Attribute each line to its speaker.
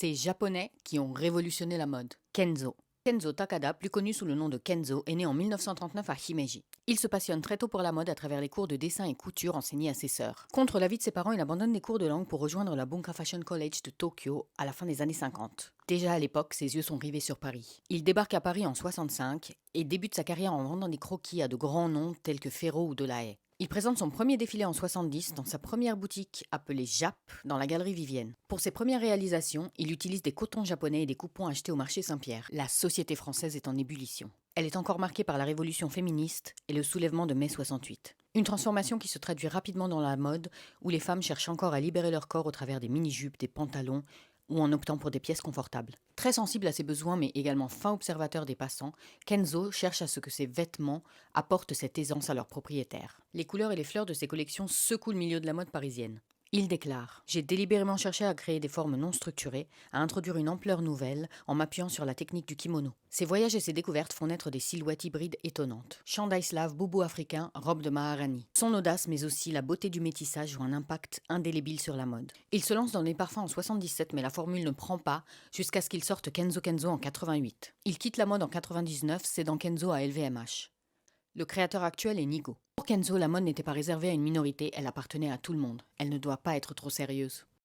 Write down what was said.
Speaker 1: Ces Japonais qui ont révolutionné la mode. Kenzo. Kenzo Takada, plus connu sous le nom de Kenzo, est né en 1939 à Himeji. Il se passionne très tôt pour la mode à travers les cours de dessin et couture enseignés à ses sœurs. Contre l'avis de ses parents, il abandonne les cours de langue pour rejoindre la Bunka Fashion College de Tokyo à la fin des années 50. Déjà à l'époque, ses yeux sont rivés sur Paris. Il débarque à Paris en 65 et débute sa carrière en vendant des croquis à de grands noms tels que Ferro ou Delahaye. Il présente son premier défilé en 70 dans sa première boutique appelée Jap dans la galerie Vivienne. Pour ses premières réalisations, il utilise des cotons japonais et des coupons achetés au marché Saint-Pierre. La société française est en ébullition. Elle est encore marquée par la révolution féministe et le soulèvement de mai 68. Une transformation qui se traduit rapidement dans la mode, où les femmes cherchent encore à libérer leur corps au travers des mini-jupes, des pantalons, ou en optant pour des pièces confortables. Très sensible à ses besoins mais également fin observateur des passants, Kenzo cherche à ce que ses vêtements apportent cette aisance à leurs propriétaires. Les couleurs et les fleurs de ses collections secouent le milieu de la mode parisienne. Il déclare : « J'ai délibérément cherché à créer des formes non structurées, à introduire une ampleur nouvelle en m'appuyant sur la technique du kimono. Ses voyages et ses découvertes font naître des silhouettes hybrides étonnantes. Chandail slave, boubou africain, robe de Maharani. Son audace mais aussi la beauté du métissage ont un impact indélébile sur la mode. Il se lance dans les parfums en 77 mais la formule ne prend pas jusqu'à ce qu'il sorte Kenzo Kenzo en 88. Il quitte la mode en 99, cédant Kenzo à LVMH. Le créateur actuel est Nigo. Pour Kenzo, la mode n'était pas réservée à une minorité, elle appartenait à tout le monde. Elle ne doit pas être trop sérieuse.